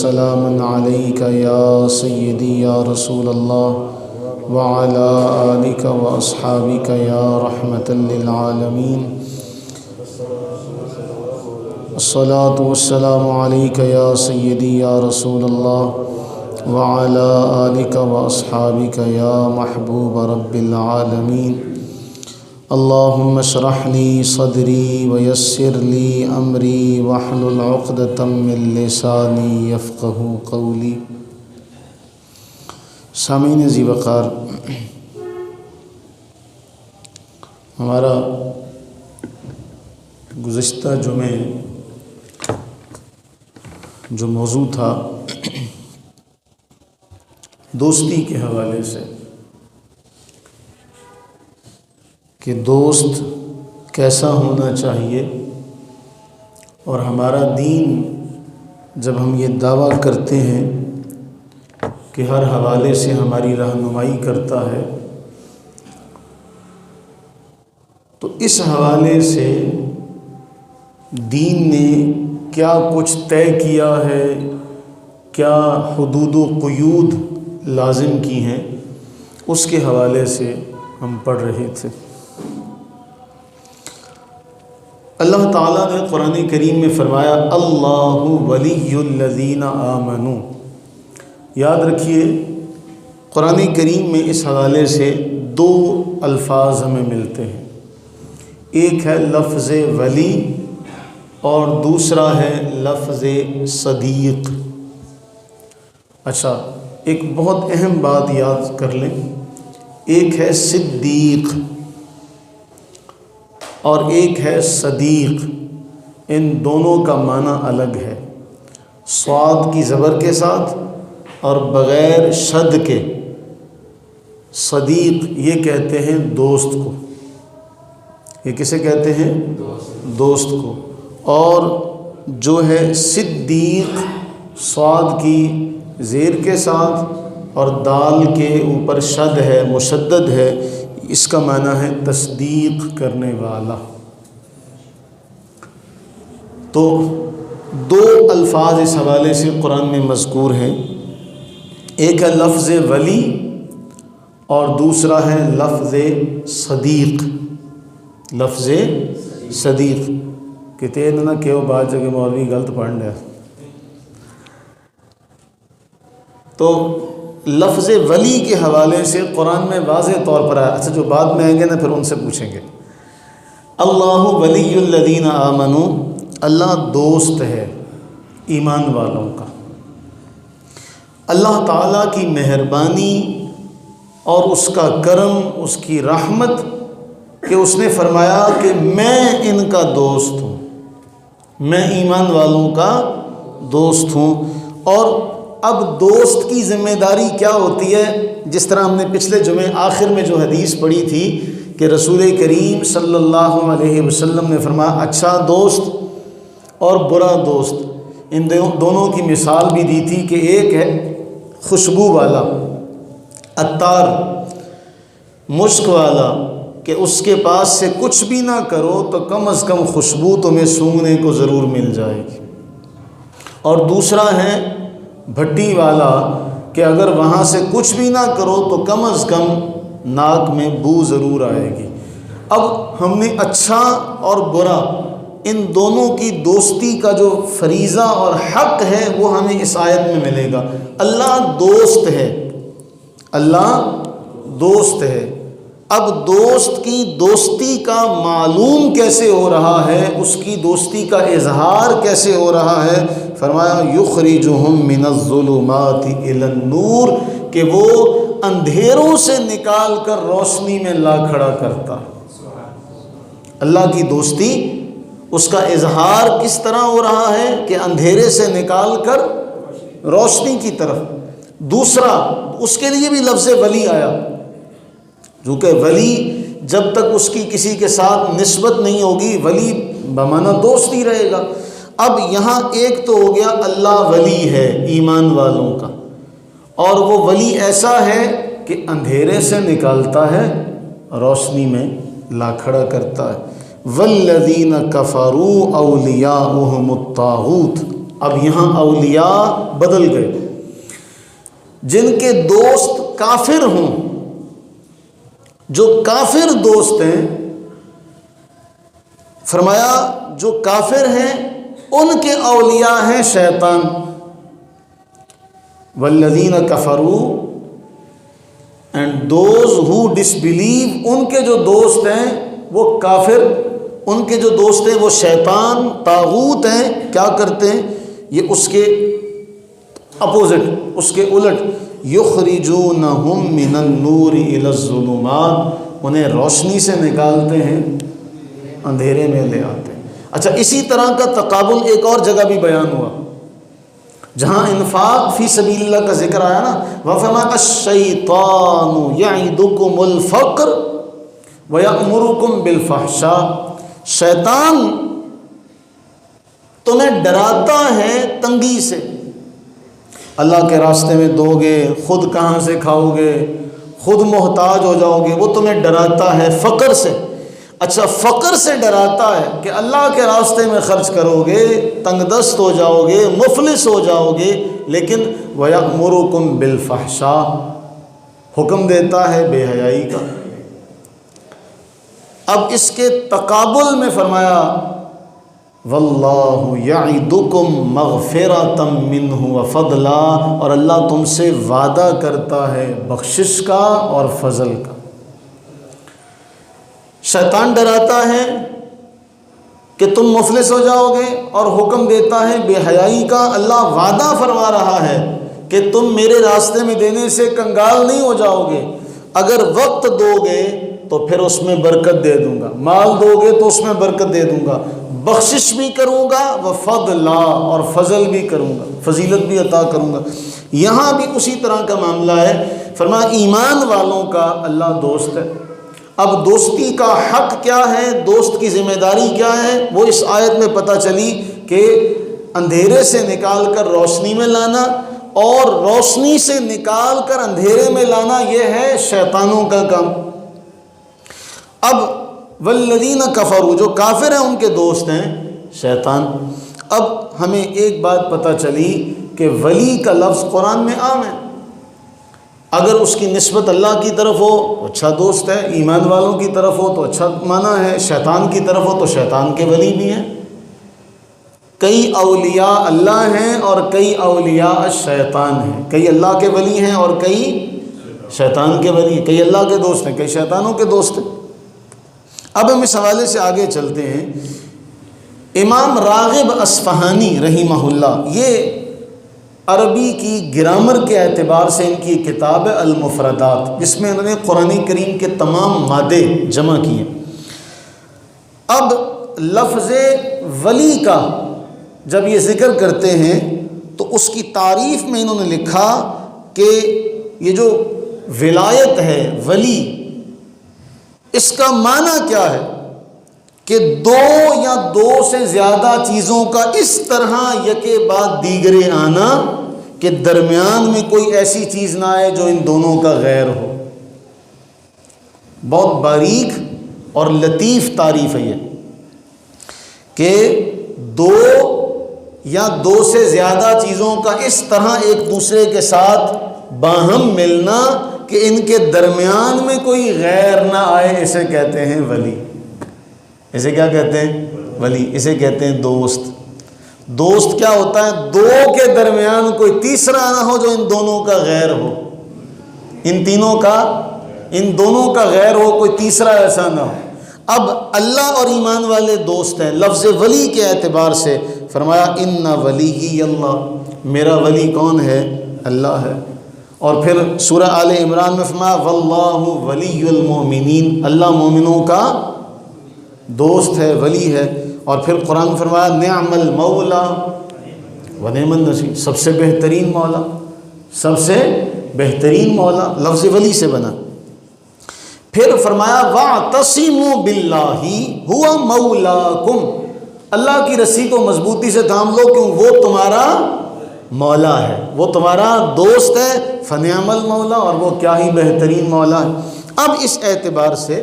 وسلاما عليك يا سيدي يا رسول الله وعلى آلك وأصحابك يا رحمة للعالمين. الصلاة والسلام عليك يا سيدي يا رسول الله وعلى آلك وأصحابك يا محبوب رب العالمين. اللهم اشرح لي صدري ويسر لي أمري واحلل عقدة من لساني يفقه قولي. سامعین ذی وقار، ہمارا گزشتہ جمعے جو موضوع تھا دوستی کے حوالے سے کہ دوست کیسا ہونا چاہیے، اور ہمارا دین جب ہم یہ دعویٰ کرتے ہیں کہ ہر حوالے سے ہماری رہنمائی کرتا ہے، تو اس حوالے سے دین نے کیا کچھ طے کیا ہے، کیا حدود و قیود لازم کی ہیں، اس کے حوالے سے ہم پڑھ رہے تھے. اللہ تعالیٰ نے قرآن کریم میں فرمایا اللہ ولی الذین آمنوا. یاد رکھیے قرآن کریم میں اس حوالے سے دو الفاظ ہمیں ملتے ہیں، ایک ہے لفظ ولی اور دوسرا ہے لفظ صدیق. اچھا، ایک بہت اہم بات یاد کر لیں، ایک ہے صدیق اور ایک ہے صدیق. ان دونوں کا معنی الگ ہے، صاد کی زبر کے ساتھ اور بغیر شد کے. صدیق یہ کہتے ہیں دوست کو، یہ کسے کہتے ہیں؟ دوست کو. اور جو ہے صدیق صاد کی زیر کے ساتھ اور دال کے اوپر شد ہے، مشدد ہے، اس کا معنی ہے تصدیق کرنے والا. تو دو الفاظ اس حوالے سے قرآن میں مذکور ہیں، ایک ہے لفظ ولی اور دوسرا ہے لفظ صدیق. لفظ صدیق کہتے ہیں نا کہ وہ بعض جگہ مولوی غلط پڑھ لیا. تو لفظ ولی کے حوالے سے قرآن میں واضح طور پر آیا. اچھا، جو بعد میں آئیں گے نا پھر ان سے پوچھیں گے. اللہ ولی الذین آمنوا، اللہ دوست ہے ایمان والوں کا. اللہ تعالیٰ کی مہربانی اور اس کا کرم، اس کی رحمت کہ اس نے فرمایا کہ میں ان کا دوست ہوں، میں ایمان والوں کا دوست ہوں. اور اب دوست کی ذمہ داری کیا ہوتی ہے؟ جس طرح ہم نے پچھلے جمعے آخر میں جو حدیث پڑھی تھی کہ رسول کریم صلی اللہ علیہ وسلم نے فرمایا اچھا دوست اور برا دوست، ان دونوں کی مثال بھی دی تھی کہ ایک ہے خوشبو والا، عطار، مشک والا، کہ اس کے پاس سے کچھ بھی نہ کرو تو کم از کم خوشبو تمہیں سونگھنے کو ضرور مل جائے گی. اور دوسرا ہے بھٹی والا کہ اگر وہاں سے کچھ بھی نہ کرو تو کم از کم ناک میں بو ضرور آئے گی. اب ہم نے اچھا اور برا ان دونوں کی دوستی کا جو فریضہ اور حق ہے وہ ہمیں اس آیت میں ملے گا. اللہ دوست ہے، اللہ دوست ہے. اب دوست کی دوستی کا معلوم کیسے ہو رہا ہے، اس کی دوستی کا اظہار کیسے ہو رہا ہے؟ فرمایا یخرجہم من الظلمات الی النور، کہ وہ اندھیروں سے نکال کر روشنی میں لا کھڑا کرتا. اللہ کی دوستی، اس کا اظہار کس طرح ہو رہا ہے کہ اندھیرے سے نکال کر روشنی کی طرف. دوسرا اس کے لیے بھی لفظ ولی آیا، جو کہ ولی جب تک اس کی کسی کے ساتھ نسبت نہیں ہوگی ولی بمعنی دوست ہی رہے گا. اب یہاں ایک تو ہو گیا اللہ ولی ہے ایمان والوں کا، اور وہ ولی ایسا ہے کہ اندھیرے سے نکالتا ہے روشنی میں لا کھڑا کرتا ہے. والذین کفروا اولیاؤہم الطاغوت، اب یہاں اولیاء بدل گئے، جن کے دوست کافر ہوں، جو کافر دوست ہیں، فرمایا جو کافر ہیں ان کے اولیاء ہیں شیطان. والذین کفروا، اینڈ دوز ہو ڈسبلیو، ان کے جو دوست ہیں وہ کافر، ان کے جو دوست ہیں وہ شیطان، طاغوت ہیں. کیا کرتے ہیں یہ؟ اس کے اپوزٹ، اس کے الٹ. یخرجونہم من النور الی الظلمات، انہیں روشنی سے نکالتے ہیں اندھیرے میں لے آتے ہیں. اچھا، اسی طرح کا تقابل ایک اور جگہ بھی بیان ہوا جہاں انفاق فی سبیل اللہ کا ذکر آیا نا. وَفَمَا الشَّيْطَانُ يَعِدُكُمُ الْفَقْرَ وَيَأْمُرُكُمْ بِالْفَحْشَاءِ، شیطان تمہیں ڈراتا ہے تنگی سے، اللہ کے راستے میں دو گے خود کہاں سے کھاؤ گے، خود محتاج ہو جاؤ گے، وہ تمہیں ڈراتا ہے فقر سے. اچھا، فقر سے ڈراتا ہے کہ اللہ کے راستے میں خرچ کرو گے تنگ دست ہو جاؤ گے، مفلس ہو جاؤ گے. لیکن وَيَأْمُرُكُمْ بِالْفَحْشَاءِ، حکم دیتا ہے بے حیائی کا. اب اس کے تقابل میں فرمایا وَاللَّهُ يَعِدُكُمْ مَغْفِرَةً مِّنْهُ وَفَضْلًا، اور اللہ تم سے وعدہ کرتا ہے بخشش کا اور فضل کا. شیطان ڈراتا ہے کہ تم مفلس ہو جاؤ گے اور حکم دیتا ہے بے حیائی کا. اللہ وعدہ فرما رہا ہے کہ تم میرے راستے میں دینے سے کنگال نہیں ہو جاؤ گے. اگر وقت دو گے تو پھر اس میں برکت دے دوں گا، مال دو گے تو اس میں برکت دے دوں گا، بخشش بھی کروں گا، وفضلا، اور فضل بھی کروں گا، فضیلت بھی عطا کروں گا. یہاں بھی اسی طرح کا معاملہ ہے. فرمایا ایمان والوں کا اللہ دوست ہے. اب دوستی کا حق کیا ہے، دوست کی ذمہ داری کیا ہے، وہ اس آیت میں پتہ چلی کہ اندھیرے سے نکال کر روشنی میں لانا اور روشنی سے نکال کر اندھیرے میں لانا، یہ ہے شیطانوں کا کام. اب والذین کفروا، جو کافر ہیں ان کے دوست ہیں شیطان. اب ہمیں ایک بات پتہ چلی کہ ولی کا لفظ قرآن میں عام ہے. اگر اس کی نسبت اللہ کی طرف ہو تو اچھا دوست ہے، ایمان والوں کی طرف ہو تو اچھا معنی ہے، شیطان کی طرف ہو تو شیطان کے ولی بھی ہیں. کئی اولیاء اللہ ہیں اور کئی اولیاء شیطان ہیں. کئی اللہ کے ولی ہیں اور کئی شیطان کے ولی ہیں. کئی اللہ کے دوست ہیں، کئی شیطانوں کے دوست ہیں. اب ہم اس حوالے سے آگے چلتے ہیں. امام راغب اصفہانی رحمہ اللہ، یہ عربی کی گرامر کے اعتبار سے ان کی کتاب ہے المفردات، جس میں انہوں نے قرآن کریم کے تمام مادے جمع کیے. اب لفظ ولی کا جب یہ ذکر کرتے ہیں تو اس کی تعریف میں انہوں نے لکھا کہ یہ جو ولایت ہے، ولی، اس کا معنی کیا ہے کہ دو یا دو سے زیادہ چیزوں کا اس طرح یکے بعد دیگرے آنا کہ درمیان میں کوئی ایسی چیز نہ آئے جو ان دونوں کا غیر ہو. بہت باریک اور لطیف تعریف ہے یہ کہ دو یا دو سے زیادہ چیزوں کا اس طرح ایک دوسرے کے ساتھ باہم ملنا کہ ان کے درمیان میں کوئی غیر نہ آئے، اسے کہتے ہیں ولی. اسے کیا کہتے ہیں؟ ولی. اسے کہتے ہیں دوست. دوست کیا ہوتا ہے؟ دو کے درمیان کوئی تیسرا نہ ہو جو ان دونوں کا غیر ہو، ان دونوں کا غیر ہو، کوئی تیسرا ایسا نہ ہو. اب اللہ اور ایمان والے دوست ہیں. لفظ ولی کے اعتبار سے فرمایا ان ولی اللہ، میرا ولی کون ہے؟ اللہ ہے. اور پھر سورہ آل عمران میں فرمایا واللہ ولی المؤمنین، اللہ مومنوں کا دوست ہے، ولی ہے. اور پھر قرآن میں فرمایا نعم المولا و نعم النصیر، سب سے بہترین مولا، سب سے بہترین مولا، لفظ ولی سے بنا. پھر فرمایا واعتصموا باللہ ہوا مولاکم، اللہ کی رسی کو مضبوطی سے تھام لو کیوں وہ تمہارا مولا ہے، وہ تمہارا دوست ہے. فنعم المولا، اور وہ کیا ہی بہترین مولا ہے. اب اس اعتبار سے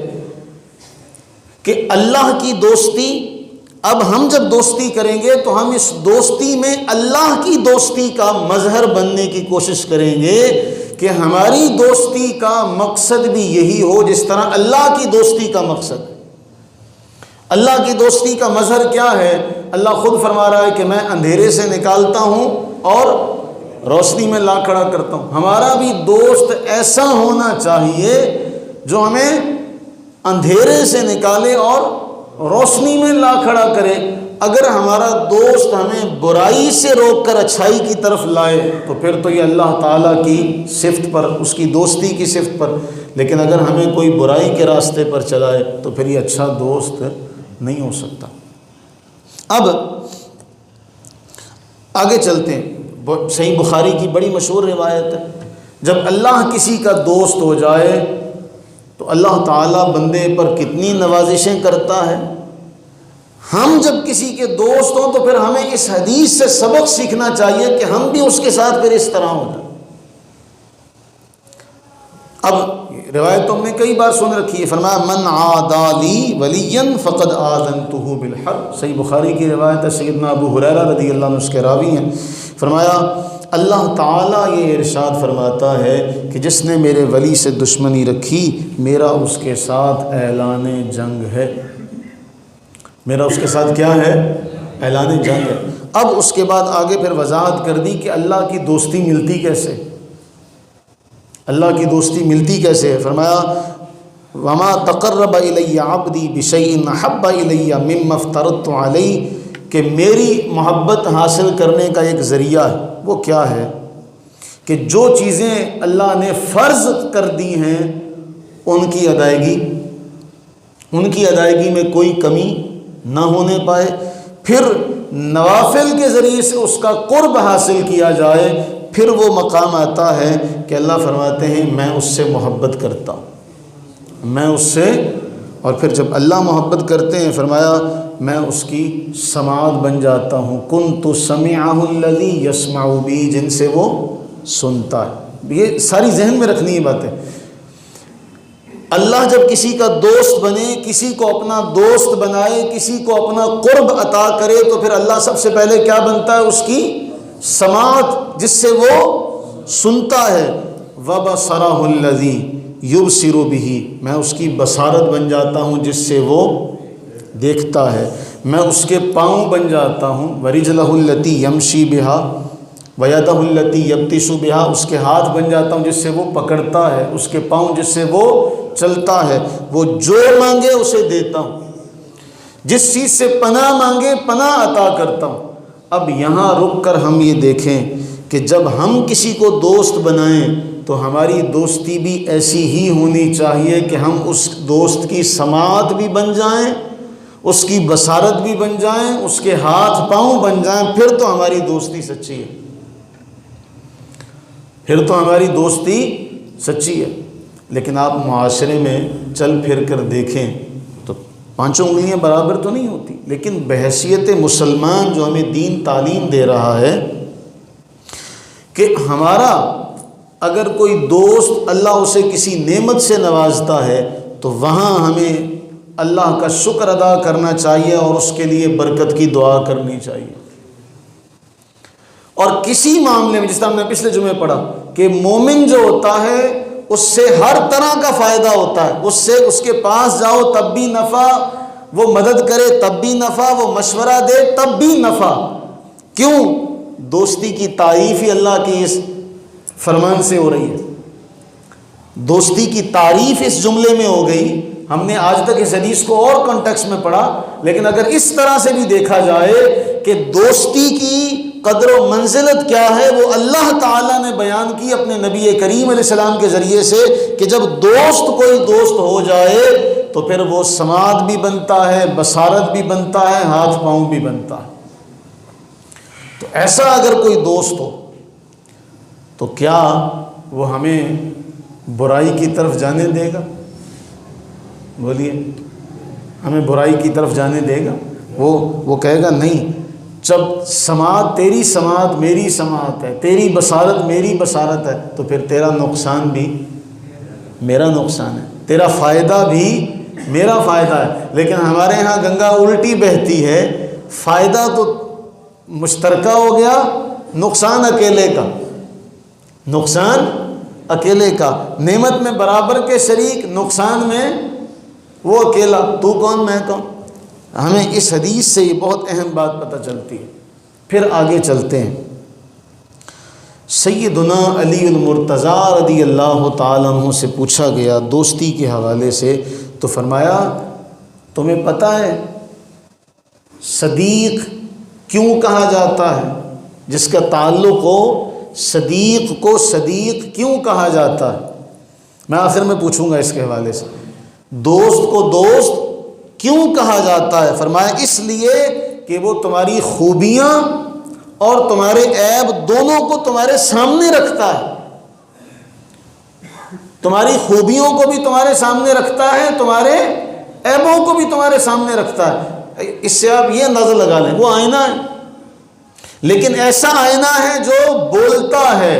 کہ اللہ کی دوستی اب ہم جب دوستی کریں گے تو ہم اس دوستی میں اللہ کی دوستی کا مظہر بننے کی کوشش کریں گے کہ ہماری دوستی کا مقصد بھی یہی ہو جس طرح اللہ کی دوستی کا مقصد ہے۔ اللہ کی دوستی کا مظہر کیا ہے؟ اللہ خود فرما رہا ہے کہ میں اندھیرے سے نکالتا ہوں اور روشنی میں لا کھڑا کرتا ہوں۔ ہمارا بھی دوست ایسا ہونا چاہیے جو ہمیں اندھیرے سے نکالے اور روشنی میں لا کھڑا کرے۔ اگر ہمارا دوست ہمیں برائی سے روک کر اچھائی کی طرف لائے تو پھر تو یہ اللہ تعالیٰ کی صفت پر، اس کی دوستی کی صفت پر، لیکن اگر ہمیں کوئی برائی کے راستے پر چلائے تو پھر یہ اچھا دوست نہیں ہو سکتا۔ اب آگے چلتے ہیں، صحیح بخاری کی بڑی مشہور روایت ہے، جب اللہ کسی کا دوست ہو جائے تو اللہ تعالیٰ بندے پر کتنی نوازشیں کرتا ہے۔ ہم جب کسی کے دوست ہوں تو پھر ہمیں اس حدیث سے سبق سیکھنا چاہیے کہ ہم بھی اس کے ساتھ پھر اس طرح ہو جائیں۔ اب روایت تو ہم نے کئی بار سن رکھی ہے، فرمایا من عادی لی ولیا فقد آذنتہ بالحرب، صحیح بخاری کی روایت ہے، سیدنا ابو ہریرہ رضی اللہ عنہ اس کے راوی ہیں۔ فرمایا اللہ تعالیٰ یہ ارشاد فرماتا ہے کہ جس نے میرے ولی سے دشمنی رکھی میرا اس کے ساتھ اعلان جنگ ہے، میرا اس کے ساتھ کیا ہے؟ اعلان جنگ ہے۔ اب اس کے بعد آگے پھر وضاحت کر دی کہ اللہ کی دوستی ملتی کیسے، اللہ کی دوستی ملتی کیسے ہے۔ فرمایا وما تقرب الی عبدی بشیء احب الی مما افترضت علیہ، کہ میری محبت حاصل کرنے کا ایک ذریعہ ہے، وہ کیا ہے کہ جو چیزیں اللہ نے فرض کر دی ہیں ان کی ادائیگی میں کوئی کمی نہ ہونے پائے، پھر نوافل کے ذریعے سے اس کا قرب حاصل کیا جائے، پھر وہ مقام آتا ہے کہ اللہ فرماتے ہیں میں اس سے محبت کرتا ہوں، میں اس سے، اور پھر جب اللہ محبت کرتے ہیں فرمایا میں اس کی سماعت بن جاتا ہوں، کنت سمعہ الذی یسمع بی، جن سے وہ سنتا ہے۔ یہ ساری ذہن میں رکھنی ہے باتیں۔ اللہ جب کسی کا دوست بنے، کسی کو اپنا دوست بنائے، کسی کو اپنا قرب عطا کرے تو پھر اللہ سب سے پہلے کیا بنتا ہے؟ اس کی سماعت، جس سے وہ سنتا ہے۔ وَبَصَرَهُ الَّذِي يُبْصِرُ بِهِ، میں اس کی بصارت بن جاتا ہوں جس سے وہ دیکھتا ہے، میں اس کے پاؤں بن جاتا ہوں۔ وَرِجْلَهُ الَّتِي يَمْشِي بِهَا وَيَدَهُ الَّتِي يَبْطِشُ بِهَا، اس کے ہاتھ بن جاتا ہوں جس سے وہ پکڑتا ہے، اس کے پاؤں جس سے وہ چلتا ہے، وہ جو مانگے اسے دیتا ہوں، جس چیز سے پناہ مانگے پناہ عطا کرتا ہوں۔ اب یہاں رک کر ہم یہ دیکھیں کہ جب ہم کسی کو دوست بنائیں تو ہماری دوستی بھی ایسی ہی ہونی چاہیے کہ ہم اس دوست کی سماعت بھی بن جائیں، اس کی بصارت بھی بن جائیں، اس کے ہاتھ پاؤں بن جائیں، پھر تو ہماری دوستی سچی ہے، پھر تو ہماری دوستی سچی ہے۔ لیکن آپ معاشرے میں چل پھر کر دیکھیں تو پانچوں انگلیاں برابر تو نہیں ہوتی، لیکن بحیثیت مسلمان جو ہمیں دین تعلیم دے رہا ہے کہ ہمارا اگر کوئی دوست اللہ اسے کسی نعمت سے نوازتا ہے تو وہاں ہمیں اللہ کا شکر ادا کرنا چاہیے اور اس کے لیے برکت کی دعا کرنی چاہیے۔ اور کسی معاملے میں جس طرح ہم نے پچھلے جمعے پڑھا کہ مومن جو ہوتا ہے اس سے ہر طرح کا فائدہ ہوتا ہے، اس کے پاس جاؤ تب بھی نفع، وہ مدد کرے تب بھی نفع، وہ مشورہ دے تب بھی نفع۔ کیوں؟ دوستی کی تعریف ہی اللہ کی اس فرمان سے ہو رہی ہے، دوستی کی تعریف اس جملے میں ہو گئی۔ ہم نے آج تک اس حدیث کو اور کانٹیکسٹ میں پڑھا، لیکن اگر اس طرح سے بھی دیکھا جائے کہ دوستی کی قدر و منزلت کیا ہے وہ اللہ تعالیٰ نے بیان کی اپنے نبی کریم علیہ السلام کے ذریعے سے کہ جب دوست کوئی دوست ہو جائے تو پھر وہ سماعت بھی بنتا ہے، بصارت بھی بنتا ہے، ہاتھ پاؤں بھی بنتا ہے۔ تو ایسا اگر کوئی دوست ہو تو کیا وہ ہمیں برائی کی طرف جانے دے گا؟ بولیے، ہمیں برائی کی طرف جانے دے گا؟ وہ کہے گا نہیں، جب سماعت تیری سماعت میری سماعت ہے، تیری بصارت میری بصارت ہے، تو پھر تیرا نقصان بھی میرا نقصان ہے، تیرا فائدہ بھی میرا فائدہ ہے، لیکن ہمارے ہاں گنگا الٹی بہتی ہے، فائدہ تو مشترکہ ہو گیا، نقصان اکیلے کا، نقصان اکیلے کا، نعمت میں برابر کے شریک، نقصان میں وہ اکیلا، تو کون میں کون۔ ہمیں اس حدیث سے یہ بہت اہم بات پتہ چلتی ہے۔ پھر آگے چلتے ہیں۔ سیدنا علی المرتضیٰ رضی اللہ تعالیٰ عنہ سے پوچھا گیا دوستی کے حوالے سے، تو فرمایا تمہیں پتہ ہے صدیق کیوں کہا جاتا ہے؟ جس کا تعلق ہو صدیق کو صدیق کیوں کہا جاتا ہے؟ میں آخر میں پوچھوں گا اس کے حوالے سے۔ دوست کو دوست کیوں کہا جاتا ہے؟ فرمایا اس لیے کہ وہ تمہاری خوبیاں اور تمہارے عیب دونوں کو تمہارے سامنے رکھتا ہے، تمہاری خوبیوں کو بھی تمہارے سامنے رکھتا ہے، تمہارے عیبوں کو بھی تمہارے سامنے رکھتا ہے۔ اس سے آپ یہ اندازہ لگا لیں وہ آئینہ ہے، لیکن ایسا آئینہ ہے جو بولتا ہے۔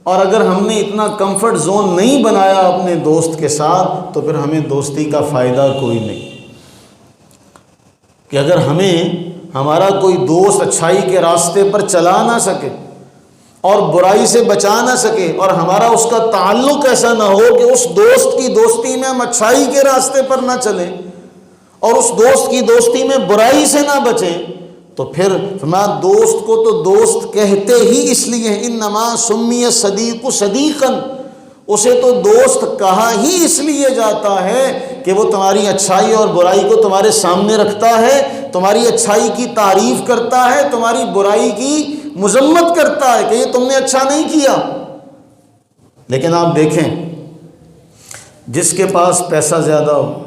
اور اگر ہم نے اتنا کمفرٹ زون نہیں بنایا اپنے دوست کے ساتھ تو پھر ہمیں دوستی کا فائدہ کوئی نہیں۔ کہ اگر ہمارا کوئی دوست اچھائی کے راستے پر چلا نہ سکے اور برائی سے بچا نہ سکے، اور ہمارا اس کا تعلق ایسا نہ ہو کہ اس دوست کی دوستی میں ہم اچھائی کے راستے پر نہ چلیں اور اس دوست کی دوستی میں برائی سے نہ بچیں، تو پھر فرمایا دوست کو تو دوست کہتے ہی اس لیے انما سمی صدیق صدیقا، اسے تو دوست کہا ہی اس لیے جاتا ہے کہ وہ تمہاری اچھائی اور برائی کو تمہارے سامنے رکھتا ہے، تمہاری اچھائی کی تعریف کرتا ہے، تمہاری برائی کی مذمت کرتا ہے کہ یہ تم نے اچھا نہیں کیا۔ لیکن آپ دیکھیں جس کے پاس پیسہ زیادہ ہو،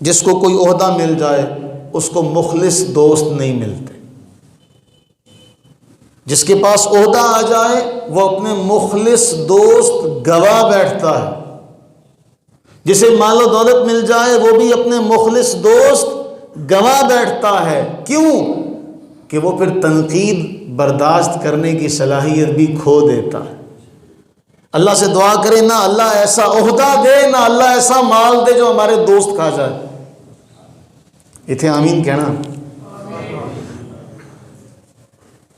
جس کو کوئی عہدہ مل جائے، اس کو مخلص دوست نہیں ملتے۔ جس کے پاس عہدہ آ جائے وہ اپنے مخلص دوست گوا بیٹھتا ہے، جسے مال و دولت مل جائے وہ بھی اپنے مخلص دوست گوا بیٹھتا ہے۔ کیوں؟ کہ وہ پھر تنقید برداشت کرنے کی صلاحیت بھی کھو دیتا ہے۔ اللہ سے دعا کرے نہ اللہ ایسا عہدہ دے، نہ اللہ ایسا مال دے جو ہمارے دوست کھا جائے۔ اتنے آمین کہنا۔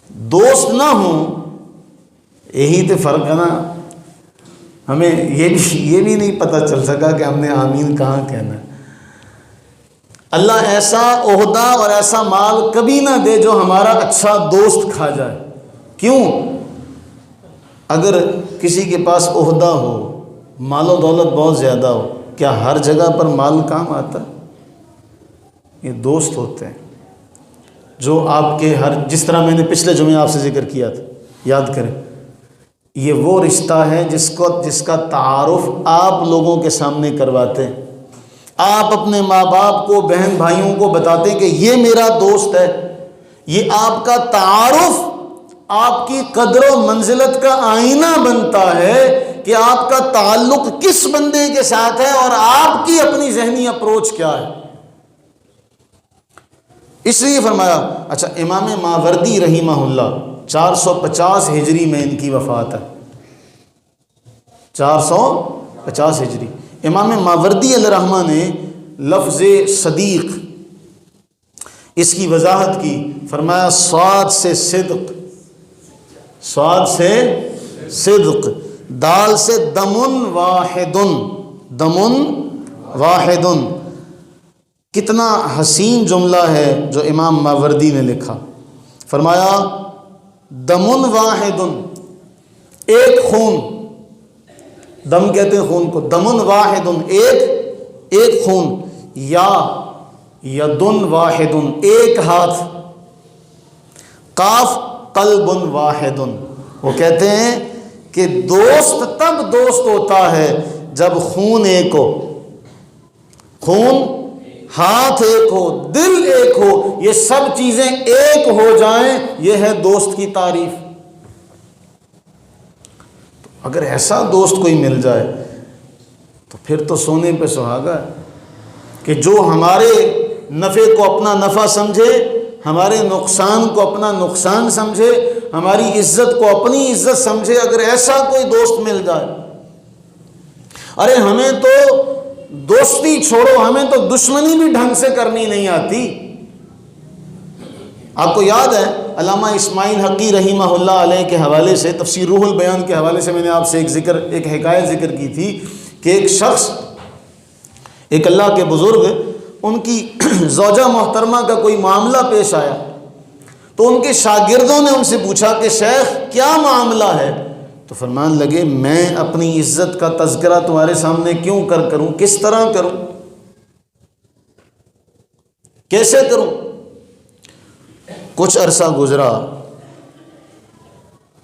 دوست نہ ہوں، یہی تو فرق ہے نا۔ ہمیں یہ بھی نہیں پتہ چل سکا کہ ہم نے آمین کہاں کہنا ہے۔ اللہ ایسا عہدہ اور ایسا مال کبھی نہ دے جو ہمارا اچھا دوست کھا جائے۔ کیوں؟ اگر کسی کے پاس عہدہ ہو، مال و دولت بہت زیادہ ہو، کیا ہر جگہ پر مال کام آتا ہے؟ یہ دوست ہوتے ہیں جو آپ کے جس طرح میں نے پچھلے جمعے آپ سے ذکر کیا تھا، یاد کریں، یہ وہ رشتہ ہے جس کا تعارف آپ لوگوں کے سامنے کرواتے ہیں۔ آپ اپنے ماں باپ کو، بہن بھائیوں کو بتاتے ہیں کہ یہ میرا دوست ہے۔ یہ آپ کا تعارف آپ کی قدر و منزلت کا آئینہ بنتا ہے کہ آپ کا تعلق کس بندے کے ساتھ ہے اور آپ کی اپنی ذہنی اپروچ کیا ہے۔ اس لیے فرمایا۔ اچھا، امام ماوردی رحمہ اللہ 450 ہجری میں ان کی وفات ہے، 450 ہجری۔ امام ماوردی علیہ الرحمہ نے لفظ صدیق اس کی وضاحت کی، فرمایا صاد سے صدق، صاد سے صدق، دال سے دمن واحدن، دمن واحدن۔ کتنا حسین جملہ ہے جو امام ماوردی نے لکھا۔ فرمایا دمن واحدن، ایک خون، دم کہتے ہیں خون کو، دمن واحدن، ایک خون، یا یدن واحدن، ایک ہاتھ، قاف قلب واحدن۔ وہ کہتے ہیں کہ دوست تب دوست ہوتا ہے جب خون ایک ہو، خون، ہاتھ ایک ہو، دل ایک ہو، یہ سب چیزیں ایک ہو جائیں، یہ ہے دوست کی تعریف۔ اگر ایسا دوست کوئی مل جائے تو پھر تو سونے پہ سہاگا ہے، کہ جو ہمارے نفع کو اپنا نفع سمجھے، ہمارے نقصان کو اپنا نقصان سمجھے، ہماری عزت کو اپنی عزت سمجھے۔ اگر ایسا کوئی دوست مل جائے، ارے ہمیں تو دوستی چھوڑو، ہمیں تو دشمنی بھی ڈھنگ سے کرنی نہیں آتی۔ آپ کو یاد ہے علامہ اسماعیل حقی رحمہ اللہ علیہ کے حوالے سے، تفسیر روح البیان کے حوالے سے میں نے آپ سے ایک حکایت ذکر کی تھی کہ ایک شخص، ایک اللہ کے بزرگ، ان کی زوجہ محترمہ کا کوئی معاملہ پیش آیا تو ان کے شاگردوں نے ان سے پوچھا کہ شیخ کیا معاملہ ہے؟ تو فرمان لگے میں اپنی عزت کا تذکرہ تمہارے سامنے کیوں کروں، کس طرح کروں، کیسے کروں؟ کچھ عرصہ گزرا،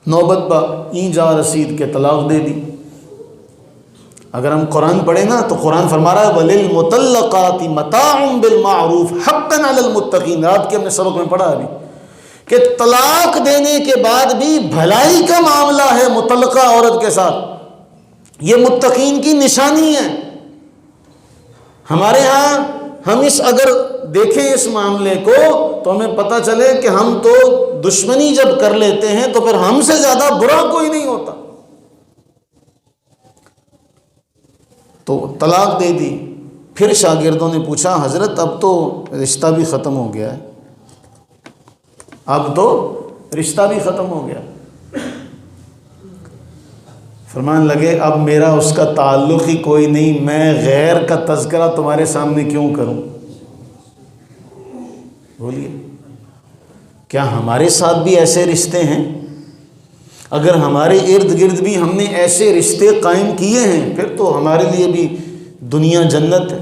نوبت پا این جا رسید کے طلاق دے دی۔ اگر ہم قرآن پڑھیں نا تو قرآن فرما رہا ہے وَلِلْمُطَلَّقَاتِ مَتَاعٌ بِالْمَعْرُوفِ حَقًّا عَلَى الْمُتَّقِينَ، رات کے اپنے سبق میں پڑھا ابھی کہ طلاق دینے کے بعد بھی بھلائی کا معاملہ ہے مطلقہ عورت کے ساتھ، یہ متقین کی نشانی ہے۔ ہمارے ہاں ہم اگر دیکھیں اس معاملے کو تو ہمیں پتہ چلے کہ ہم تو دشمنی جب کر لیتے ہیں تو پھر ہم سے زیادہ برا کوئی نہیں ہوتا۔ تو طلاق دے دی۔ پھر شاگردوں نے پوچھا حضرت اب تو رشتہ بھی ختم ہو گیا ہے، اب تو رشتہ بھی ختم ہو گیا۔ فرمان لگے اب میرا اس کا تعلق ہی کوئی نہیں، میں غیر کا تذکرہ تمہارے سامنے کیوں کروں؟ بولیے کیا ہمارے ساتھ بھی ایسے رشتے ہیں؟ اگر ہمارے ارد گرد بھی ہم نے ایسے رشتے قائم کیے ہیں پھر تو ہمارے لیے بھی دنیا جنت ہے۔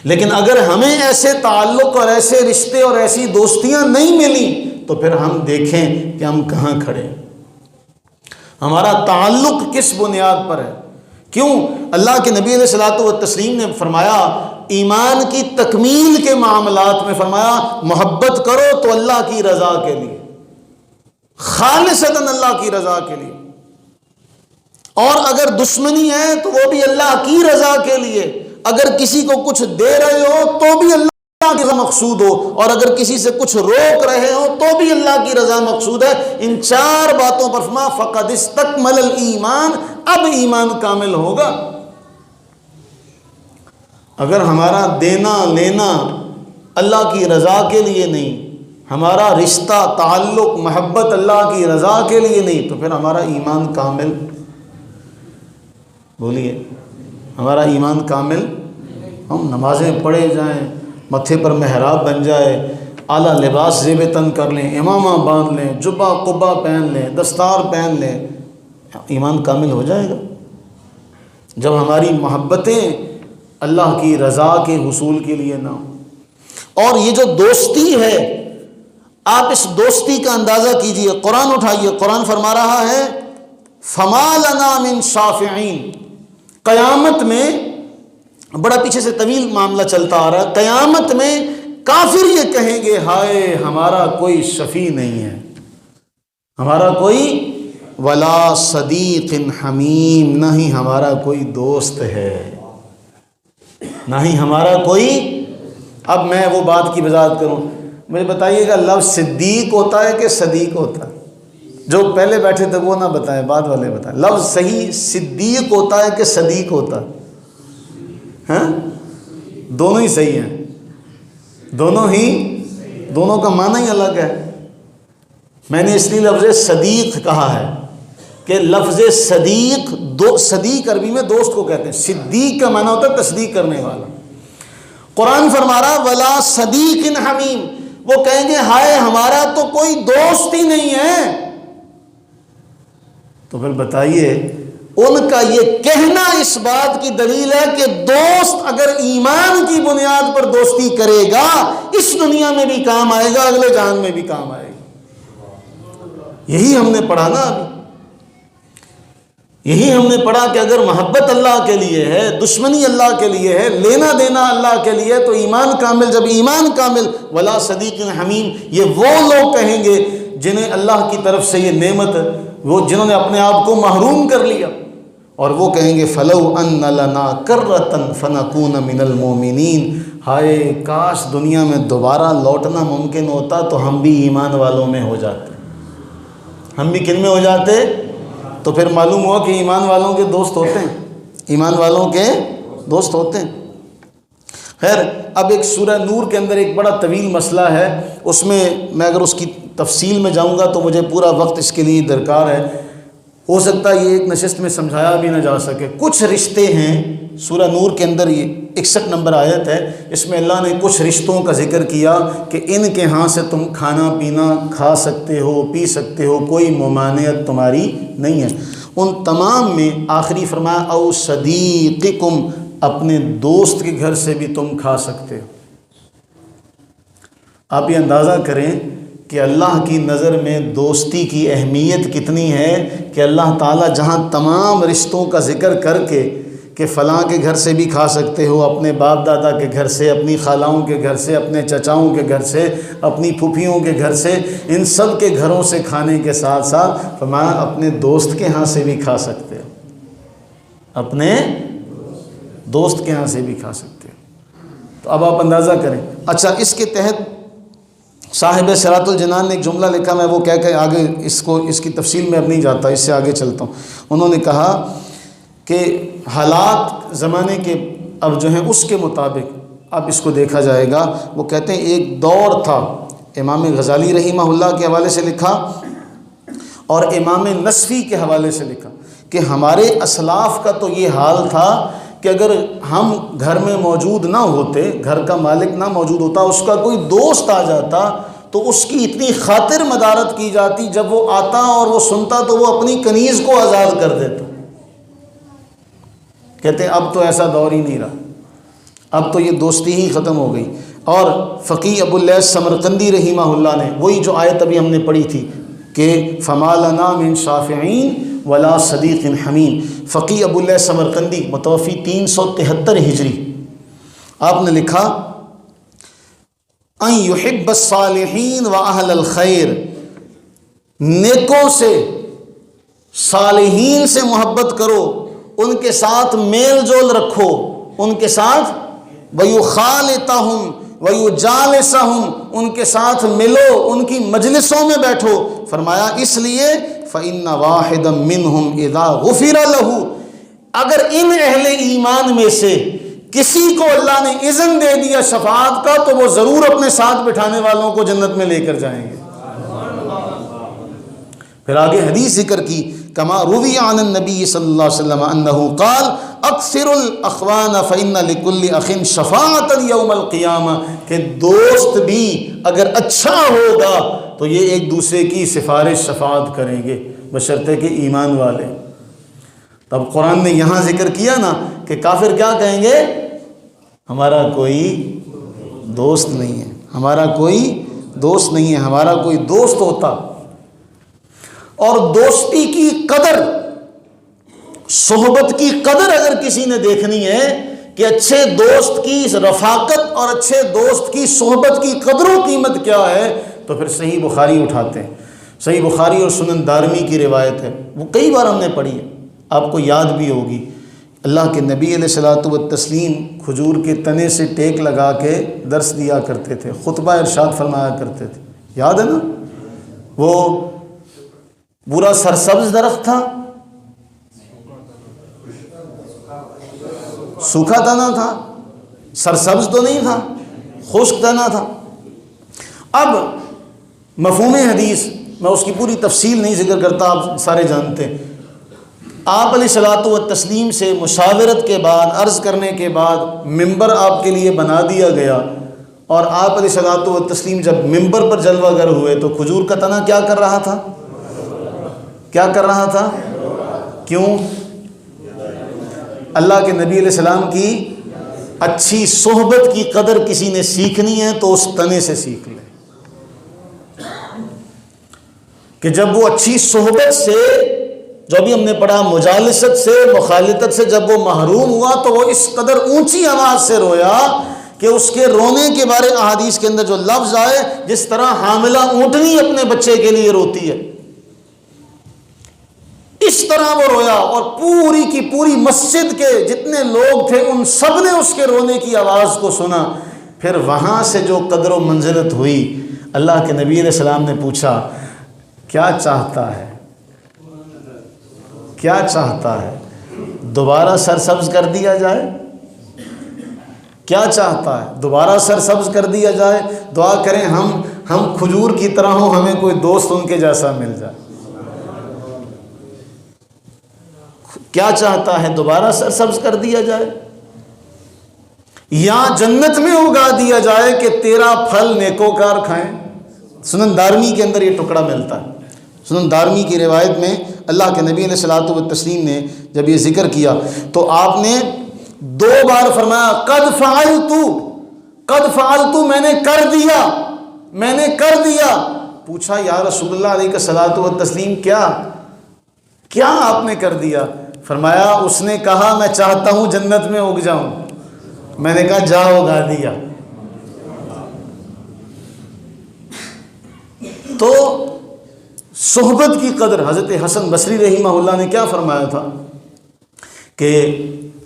لیکن اگر ہمیں ایسے تعلق اور ایسے رشتے اور ایسی دوستیاں نہیں ملی تو پھر ہم دیکھیں کہ ہم کہاں کھڑے، ہمارا تعلق کس بنیاد پر ہے۔ کیوں؟ اللہ کے نبی علیہ الصلوۃ والتسلیم نے فرمایا ایمان کی تکمیل کے معاملات میں فرمایا محبت کرو تو اللہ کی رضا کے لیے، خالصتاً اللہ کی رضا کے لیے، اور اگر دشمنی ہے تو وہ بھی اللہ کی رضا کے لیے، اگر کسی کو کچھ دے رہے ہو تو بھی اللہ کی رضا مقصود ہو، اور اگر کسی سے کچھ روک رہے ہو تو بھی اللہ کی رضا مقصود ہے۔ ان چار باتوں پر فرما فقد استکمل الایمان، اب ایمان کامل ہوگا۔ اگر ہمارا دینا لینا اللہ کی رضا کے لیے نہیں، ہمارا رشتہ تعلق محبت اللہ کی رضا کے لیے نہیں تو پھر ہمارا ایمان کامل، بولیے ہمارا ایمان کامل۔ ہم نمازیں پڑھے جائیں، متھے پر محراب بن جائے، اعلیٰ لباس زیب تن کر لیں، امامہ باندھ لیں، جبہ قبہ پہن لیں، دستار پہن لیں، ایمان کامل ہو جائے گا جب ہماری محبتیں اللہ کی رضا کے حصول کے لیے نہ ہوں۔ اور یہ جو دوستی ہے آپ اس دوستی کا اندازہ کیجئے، قرآن اٹھائیے، قرآن فرما رہا ہے فَمَا لَنَا مِن شَافِعِينَ، قیامت میں، بڑا پیچھے سے طویل معاملہ چلتا آ رہا ہے، قیامت میں کافر یہ کہیں گے ہائے ہمارا کوئی شفیع نہیں ہے، ہمارا کوئی ولا صدیق حمیم، نہ ہی ہمارا کوئی دوست ہے، نہ ہی ہمارا کوئی۔ اب میں وہ بات کی وضاحت کروں، مجھے بتائیے گا لفظ صدیق ہوتا ہے کہ صدیق ہوتا ہے؟ جو پہلے بیٹھے تھے وہ نہ بتائیں، بعد والے بتائیں، لفظ صحیح صدیق ہوتا ہے کہ صدیق ہوتا ہے؟ ہاں دونوں ہی صحیح ہیں، دونوں کا معنی ہی الگ ہے۔ میں نے اس لیے لفظ صدیق کہا ہے کہ لفظ صدیق صدیق عربی میں دوست کو کہتے ہیں، صدیق کا معنی ہوتا ہے تصدیق کرنے والا۔ قرآن فرما رہا ولا صدیق حمیم، وہ کہیں گے ہائے ہمارا تو کوئی دوست ہی نہیں ہے۔ تو پھر بتائیے ان کا یہ کہنا اس بات کی دلیل ہے کہ دوست اگر ایمان کی بنیاد پر دوستی کرے گا اس دنیا میں بھی کام آئے گا، اگلے جہان میں بھی کام آئے گا۔ یہی ہم نے پڑھا نا ابھی، یہی ہم نے پڑھا کہ اگر محبت اللہ کے لیے ہے، دشمنی اللہ کے لیے ہے، لینا دینا اللہ کے لیے، تو ایمان کامل، جب ایمان کامل ولا صدیق حمیم، یہ وہ لوگ کہیں گے جنہیں اللہ کی طرف سے یہ نعمت، وہ جنہوں نے اپنے آپ کو محروم کر لیا، اور وہ کہیں گے فَلَوْ أَنَّ لَنَا كَرَّةً فَنَكُونَ مِنَ الْمُؤْمِنِينَ، ہائے کاش دنیا میں دوبارہ لوٹنا ممکن ہوتا تو ہم بھی ایمان والوں میں ہو جاتے۔ ہم بھی کن میں ہو جاتے؟ تو پھر معلوم ہوا کہ ایمان والوں کے دوست ہوتے ہیں، ایمان والوں کے دوست ہوتے ہیں؟ خیر، اب ایک سورہ نور کے اندر ایک بڑا طویل مسئلہ ہے، اس میں اگر اس کی تفصیل میں جاؤں گا تو مجھے پورا وقت اس کے لیے درکار ہے، ہو سکتا ہے یہ ایک نشست میں سمجھایا بھی نہ جا سکے۔ کچھ رشتے ہیں سورہ نور کے اندر، یہ 61 نمبر آیت ہے، اس میں اللہ نے کچھ رشتوں کا ذکر کیا کہ ان کے ہاں سے تم کھانا پینا کھا سکتے ہو، پی سکتے ہو، کوئی ممانعت تمہاری نہیں ہے۔ ان تمام میں آخری فرمایا او صدیقکم، اپنے دوست کے گھر سے بھی تم کھا سکتے ہو۔ آپ یہ اندازہ کریں کہ اللہ کی نظر میں دوستی کی اہمیت کتنی ہے کہ اللہ تعالیٰ جہاں تمام رشتوں کا ذکر کر کے کہ فلاں کے گھر سے بھی کھا سکتے ہو، اپنے باپ دادا کے گھر سے، اپنی خالاؤں کے گھر سے، اپنے چچاؤں کے گھر سے، اپنی پھوپھیوں کے گھر سے، ان سب کے گھروں سے کھانے کے ساتھ ساتھ فرمایا اپنے دوست کے ہاں سے بھی کھا سکتے ہو، اپنے دوست کے ہاں سے بھی کھا سکتے ہو۔ تو اب آپ اندازہ کریں۔ اچھا، اس کے تحت صاحب صراط الجنان نے ایک جملہ لکھا، میں وہ کہہ کے آگے اس کی تفصیل میں اب نہیں جاتا، اس سے آگے چلتا ہوں۔ انہوں نے کہا کہ حالات زمانے کے اب جو ہیں اس کے مطابق اب اس کو دیکھا جائے گا۔ وہ کہتے ہیں ایک دور تھا، امام غزالی رحمہ اللہ کے حوالے سے لکھا اور امام نصفی کے حوالے سے لکھا کہ ہمارے اسلاف کا تو یہ حال تھا کہ اگر ہم گھر میں موجود نہ ہوتے، گھر کا مالک نہ موجود ہوتا، اس کا کوئی دوست آ جاتا تو اس کی اتنی خاطر مدارت کی جاتی، جب وہ آتا اور وہ سنتا تو وہ اپنی کنیز کو آزاد کر دیتا۔ کہتے ہیں اب تو ایسا دور ہی نہیں رہا، اب تو یہ دوستی ہی ختم ہو گئی۔ اور فقی ابو اللیث سمرقندی رحمہ اللہ نے وہی جو آیت ابھی ہم نے پڑھی تھی کہ فما لنا من شافعین ولا صدیق حمیم، فقی ابو اللیث سمرقندی متوفی 373 ہجری، آپ نے لکھا ان یحب الصالحین و اہل الخیر، نیکوں سے، صالحین سے محبت کرو، ان کے ساتھ میل جول رکھو، ان کے ساتھ وَيُخَالِطَهُمْ وَيُجَالِسَهُمْ، ان کے ساتھ ملو، ان کی مجلسوں میں بیٹھو۔ فرمایا اس لیے فَإِنَّ وَاحِدًا مِّنْهُمْ إِذَا غُفِرَ لَهُ، اگر ان اہل ایمان میں سے کسی کو اللہ نے اذن دے دیا شفاعت کا تو وہ ضرور اپنے ساتھ بٹھانے والوں کو جنت میں لے کر جائیں گے۔ پھر آگے حدیث ذکر کی، کما روی عن النبی صلی اللہ علیہ وسلم انہ قال اکثر الاخوان فإن لكل اخ شفاعۃ یوم القیامہ، کہ دوست بھی اگر اچھا ہوگا تو یہ ایک دوسرے کی سفارش شفاعت کریں گے بشرطے کہ ایمان والے۔ تب قرآن نے یہاں ذکر کیا نا کہ کافر کیا کہیں گے، ہمارا کوئی دوست نہیں ہے، ہمارا کوئی دوست نہیں ہے، ہمارا کوئی دوست ہوتا۔ اور دوستی کی قدر، صحبت کی قدر اگر کسی نے دیکھنی ہے کہ اچھے دوست کی رفاقت اور اچھے دوست کی صحبت کی قدر و قیمت کیا ہے، تو پھر صحیح بخاری اٹھاتے ہیں۔ صحیح بخاری اور سنن دارمی کی روایت ہے، وہ کئی بار ہم نے پڑھی ہے، آپ کو یاد بھی ہوگی۔ اللہ کے نبی علیہ الصلوۃ والتسلیم کھجور کے تنے سے ٹیک لگا کے درس دیا کرتے تھے، خطبہ ارشاد فرمایا کرتے تھے، یاد ہے نا؟ وہ پورا سرسبز درخت تھا، سوکھا تنا تھا، سرسبز تو نہیں تھا، خشک تنا تھا۔ اب مفہوم حدیث میں اس کی پوری تفصیل نہیں ذکر کرتا، آپ سارے جانتے ہیں۔ آپ علیہ الصلوۃ والتسلیم سے مشاورت کے بعد، عرض کرنے کے بعد ممبر آپ کے لیے بنا دیا گیا، اور آپ علیہ الصلوۃ والتسلیم جب ممبر پر جلوہ گر ہوئے تو کھجور کا تنا کیا کر رہا تھا؟ کیا کر رہا تھا؟ کیوں؟ اللہ کے نبی علیہ السلام کی اچھی صحبت کی قدر کسی نے سیکھنی ہے تو اس تنے سے سیکھ لے، کہ جب وہ اچھی صحبت سے، جو بھی ہم نے پڑھا مجالست سے، مخالطت سے جب وہ محروم ہوا تو وہ اس قدر اونچی آواز سے رویا کہ اس کے رونے کے بارے احادیث کے اندر جو لفظ آئے، جس طرح حاملہ اونٹنی اپنے بچے کے لیے روتی ہے، اس طرح وہ رویا، اور پوری کی پوری مسجد کے جتنے لوگ تھے ان سب نے اس کے رونے کی آواز کو سنا۔ پھر وہاں سے جو قدر و منزلت ہوئی، اللہ کے نبی علیہ السلام نے پوچھا کیا چاہتا ہے، کیا چاہتا ہے، دوبارہ سرسبز کر دیا جائے؟ کیا چاہتا ہے؟ دوبارہ سر سبز کر دیا جائے؟ دعا کریں ہم کھجور کی طرح ہوں، ہمیں کوئی دوست ان کے جیسا مل جائے۔ کیا چاہتا ہے؟ دوبارہ سر سبز کر دیا جائے، یا جنت میں اگا دیا جائے کہ تیرا پھل نیکوکار کھائیں۔ سنن دارمی کے اندر یہ ٹکڑا ملتا ہے۔ سنن دارمی کی روایت میں اللہ کے نبی علیہ الصلوۃ والتسلیم نے جب یہ ذکر کیا تو آپ نے 2 بار فرمایا قد فعلت، میں نے کر دیا۔ پوچھا یا رسول اللہ علیہ الصلوۃ والتسلیم کیا آپ نے کر دیا؟ فرمایا اس نے کہا میں چاہتا ہوں جنت میں اگ جاؤں۔ میں نے کہا جا اگا دیا۔ تو صحبت کی قدر، حضرت حسن بصری رحمہ اللہ نے کیا فرمایا تھا کہ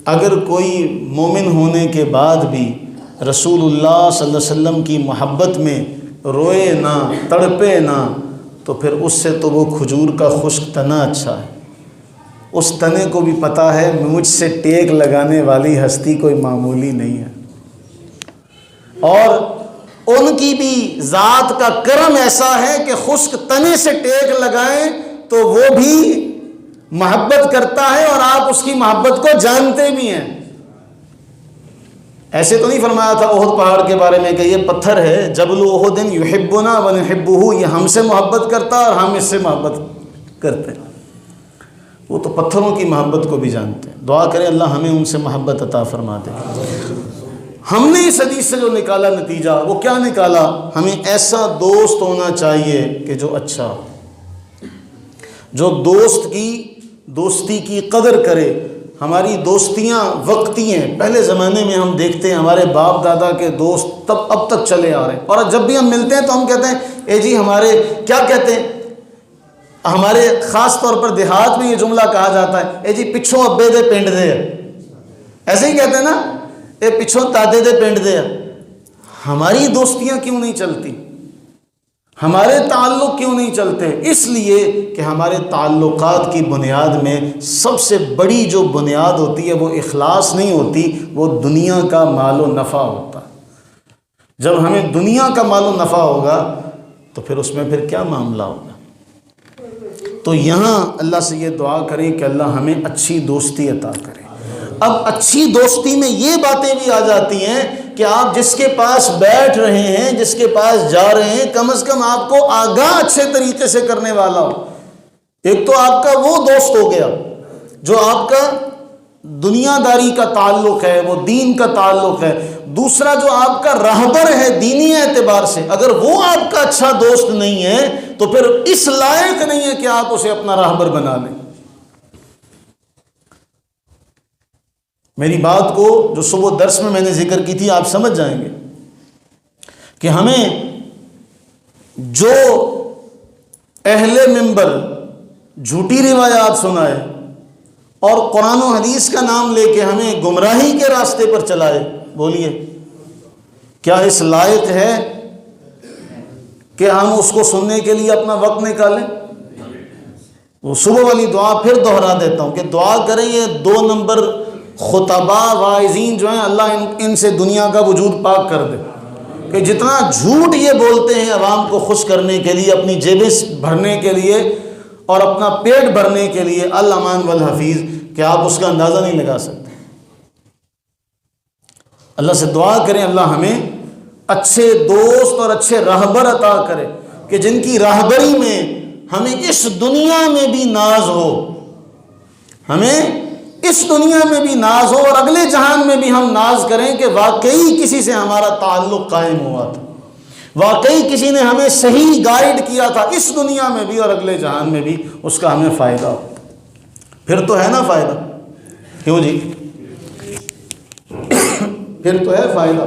اگر کوئی مومن ہونے کے بعد بھی رسول اللہ صلی اللہ علیہ وسلم کی محبت میں روئے نہ، تڑپے نہ، تو پھر اس سے تو وہ کھجور کا خشک تنا اچھا ہے۔ اس تنے کو بھی پتہ ہے مجھ سے ٹیک لگانے والی ہستی کوئی معمولی نہیں ہے، اور ان کی بھی ذات کا کرم ایسا ہے کہ خشک تنے سے ٹیک لگائیں تو وہ بھی محبت کرتا ہے، اور آپ اس کی محبت کو جانتے بھی ہیں۔ ایسے تو نہیں فرمایا تھا احد پہاڑ کے بارے میں کہ یہ پتھر ہے، جبل احد یحبنا ونحبہ، یہ ہم سے محبت کرتا اور ہم اس سے محبت کرتے ہیں۔ وہ تو پتھروں کی محبت کو بھی جانتے ہیں۔ دعا کریں اللہ ہمیں ان سے محبت عطا فرما دے۔ ہم نے اس حدیث سے جو نکالا نتیجہ، وہ کیا نکالا؟ ہمیں ایسا دوست ہونا چاہیے کہ جو اچھا ہو، جو دوستی کی قدر کرے۔ ہماری دوستیاں وقتی ہیں، پہلے زمانے میں ہم دیکھتے ہیں ہمارے باپ دادا کے دوست اب تک چلے آ رہے ہیں، اور جب بھی ہم ملتے ہیں تو ہم کہتے ہیں اے جی ہمارے، کیا کہتے ہیں، ہمارے خاص طور پر دیہات میں یہ جملہ کہا جاتا ہے اے جی پچھوں ابے دے پنڈ دے، ایسے ہی کہتے ہیں نا، اے پچھوں دادے دے پنڈ دے۔ ہماری دوستیاں کیوں نہیں چلتی؟ ہمارے تعلق کیوں نہیں چلتے؟ اس لیے کہ ہمارے تعلقات کی بنیاد میں سب سے بڑی جو بنیاد ہوتی ہے وہ اخلاص نہیں ہوتی، وہ دنیا کا مال و نفع ہوتا ہے۔ جب ہمیں دنیا کا مال و نفع ہوگا تو پھر اس میں پھر کیا معاملہ ہوگا؟ تو یہاں اللہ سے یہ دعا کریں کہ اللہ ہمیں اچھی دوستی عطا کرے۔ اب اچھی دوستی میں یہ باتیں بھی آ جاتی ہیں کہ آپ جس کے پاس بیٹھ رہے ہیں، جس کے پاس جا رہے ہیں، کم از کم آپ کو آگاہ اچھے طریقے سے کرنے والا ہو۔ ایک تو آپ کا وہ دوست ہو گیا جو آپ کا دنیا داری کا تعلق ہے، وہ دین کا تعلق ہے۔ دوسرا جو آپ کا راہبر ہے دینی اعتبار سے، اگر وہ آپ کا اچھا دوست نہیں ہے تو پھر اس لائق نہیں ہے کہ آپ اسے اپنا راہبر بنا لیں۔ میری بات کو جو صبح درس میں نے ذکر کی تھی آپ سمجھ جائیں گے کہ ہمیں جو اہل منبر جھوٹی روایات سنائے اور قرآن و حدیث کا نام لے کے ہمیں گمراہی کے راستے پر چلائے، بولیے کیا اس لائق ہے کہ ہم اس کو سننے کے لیے اپنا وقت نکالیں؟ وہ صبح والی دعا پھر دہرا دیتا ہوں کہ دعا کریں یہ 2 نمبر خطبہ واعظین جو ہیں اللہ ان سے دنیا کا وجود پاک کر دے، کہ جتنا جھوٹ یہ بولتے ہیں عوام کو خوش کرنے کے لیے، اپنی جیبیں بھرنے کے لیے اور اپنا پیٹ بھرنے کے لیے، الامان والحفیظ، کہ آپ اس کا اندازہ نہیں لگا سکتے۔ اللہ سے دعا کریں اللہ ہمیں اچھے دوست اور اچھے راہبر عطا کرے کہ جن کی راہبری میں ہمیں اس دنیا میں بھی ناز ہو، ہمیں اس دنیا میں بھی ناز ہو اور اگلے جہان میں بھی ہم ناز کریں کہ واقعی کسی سے ہمارا تعلق قائم ہوا تھا، واقعی کسی نے ہمیں صحیح گائیڈ کیا تھا، اس دنیا میں بھی اور اگلے جہان میں بھی اس کا ہمیں فائدہ ہو۔ پھر تو ہے نا فائدہ، کیوں جی؟ پھر تو ہے فائدہ۔